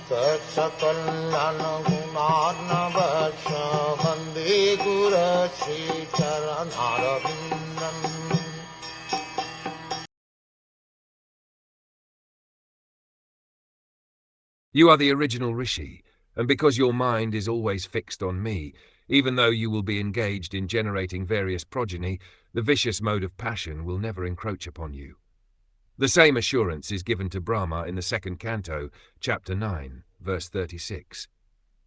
Saksakalyan gunarnavasya Vande Guru Sri Charanarvindam. You are the original Rishi, and because your mind is always fixed on me, even though you will be engaged in generating various progeny, the vicious mode of passion will never encroach upon you. The same assurance is given to Brahmā in the second canto, chapter 9, verse 36.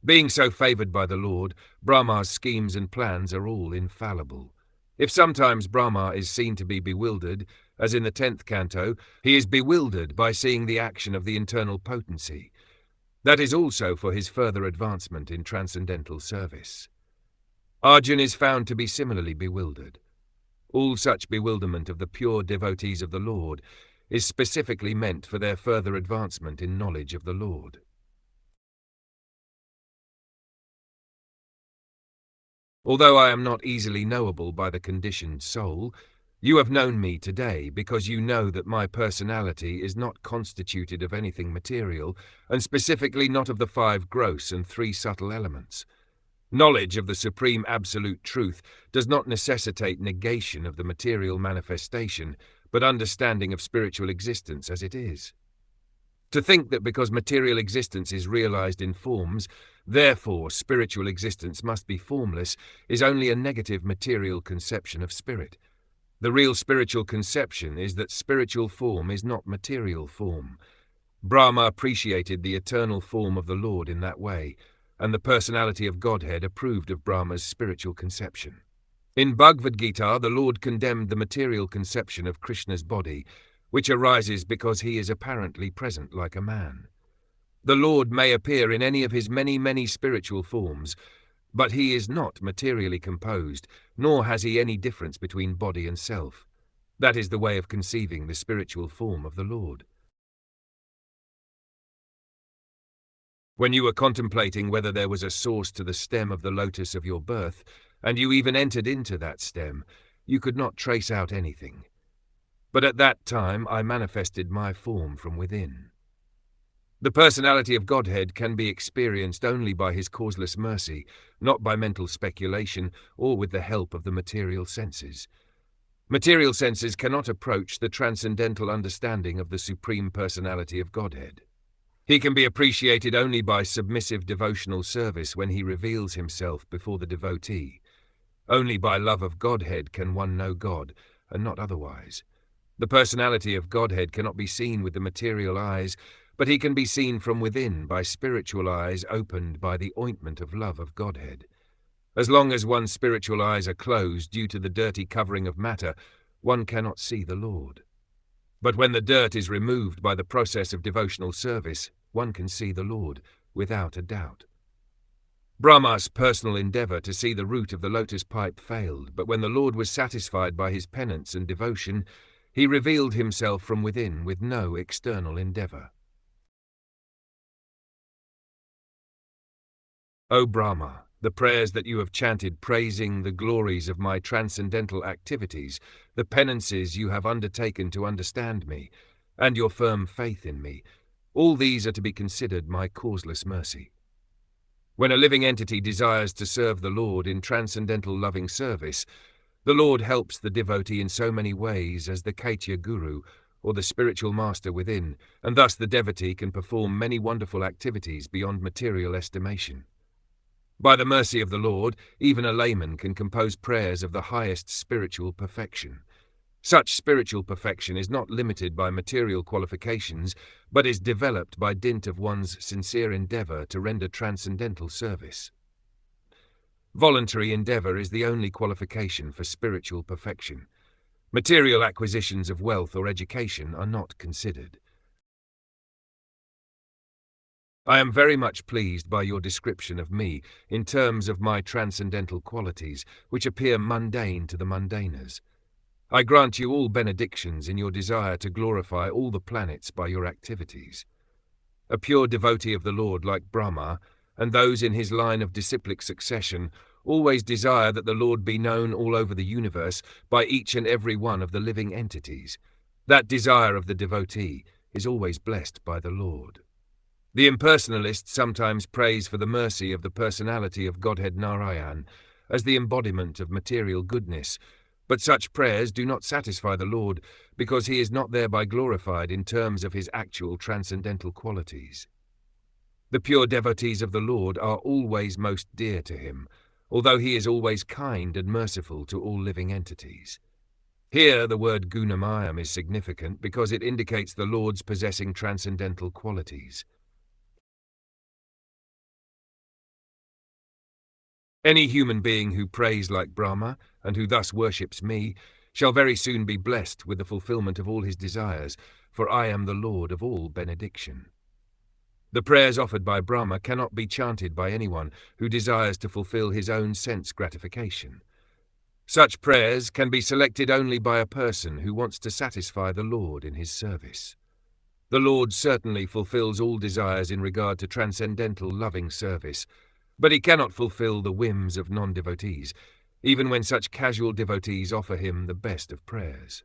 Being so favored by the Lord, Brahma's schemes and plans are all infallible. If sometimes Brahmā is seen to be bewildered, as in the 10th canto, he is bewildered by seeing the action of the internal potency. That is also for his further advancement in transcendental service. Arjuna is found to be similarly bewildered. All such bewilderment of the pure devotees of the Lord is specifically meant for their further advancement in knowledge of the Lord. Although I am not easily knowable by the conditioned soul, you have known me today because you know that my personality is not constituted of anything material, and specifically not of the 5 gross and 3 subtle elements. Knowledge of the Supreme Absolute Truth does not necessitate negation of the material manifestation, but understanding of spiritual existence as it is. To think that because material existence is realized in forms, therefore spiritual existence must be formless, is only a negative material conception of spirit. The real spiritual conception is that spiritual form is not material form. Brahmā appreciated the eternal form of the Lord in that way, and the personality of Godhead approved of Brahma's spiritual conception. In Bhagavad Gita, the Lord condemned the material conception of Krishna's body, which arises because he is apparently present like a man. The Lord may appear in any of his many spiritual forms, but he is not materially composed, nor has he any difference between body and self. That is the way of conceiving the spiritual form of the Lord. When you were contemplating whether there was a source to the stem of the lotus of your birth, and you even entered into that stem, you could not trace out anything. But at that time I manifested my form from within. The personality of Godhead can be experienced only by his causeless mercy, not by mental speculation or with the help of the material senses. Material senses cannot approach the transcendental understanding of the Supreme Personality of Godhead. He can be appreciated only by submissive devotional service when he reveals himself before the devotee. Only by love of Godhead can one know God, and not otherwise. The personality of Godhead cannot be seen with the material eyes, but he can be seen from within by spiritual eyes opened by the ointment of love of Godhead. As long as one's spiritual eyes are closed due to the dirty covering of matter, one cannot see the Lord. But when the dirt is removed by the process of devotional service, one can see the Lord, without a doubt. Brahmā's personal endeavor to see the root of the lotus pipe failed, but when the Lord was satisfied by his penance and devotion, he revealed himself from within with no external endeavor. O Brahmā, the prayers that you have chanted praising the glories of my transcendental activities, the penances you have undertaken to understand me, and your firm faith in me, all these are to be considered my causeless mercy. When a living entity desires to serve the Lord in transcendental loving service, the Lord helps the devotee in so many ways as the Kaitya Guru, or the spiritual master within, and thus the devotee can perform many wonderful activities beyond material estimation. By the mercy of the Lord, even a layman can compose prayers of the highest spiritual perfection. Such spiritual perfection is not limited by material qualifications, but is developed by dint of one's sincere endeavor to render transcendental service. Voluntary endeavor is the only qualification for spiritual perfection. Material acquisitions of wealth or education are not considered. I am very much pleased by your description of me in terms of my transcendental qualities, which appear mundane to the mundaners. I grant you all benedictions in your desire to glorify all the planets by your activities. A pure devotee of the Lord like Brahmā, and those in his line of disciplic succession, always desire that the Lord be known all over the universe by each and every one of the living entities. That desire of the devotee is always blessed by the Lord. The impersonalist sometimes prays for the mercy of the personality of Godhead Narayan as the embodiment of material goodness, but such prayers do not satisfy the Lord because he is not thereby glorified in terms of his actual transcendental qualities. The pure devotees of the Lord are always most dear to him, although he is always kind and merciful to all living entities. Here the word gunamayam is significant because it indicates the Lord's possessing transcendental qualities. Any human being who prays like Brahmā and who thus worships me shall very soon be blessed with the fulfillment of all his desires, for I am the Lord of all benediction. The prayers offered by Brahmā cannot be chanted by anyone who desires to fulfill his own sense gratification. Such prayers can be selected only by a person who wants to satisfy the Lord in his service. The Lord certainly fulfills all desires in regard to transcendental loving service, but he cannot fulfill the whims of non-devotees, even when such casual devotees offer him the best of prayers.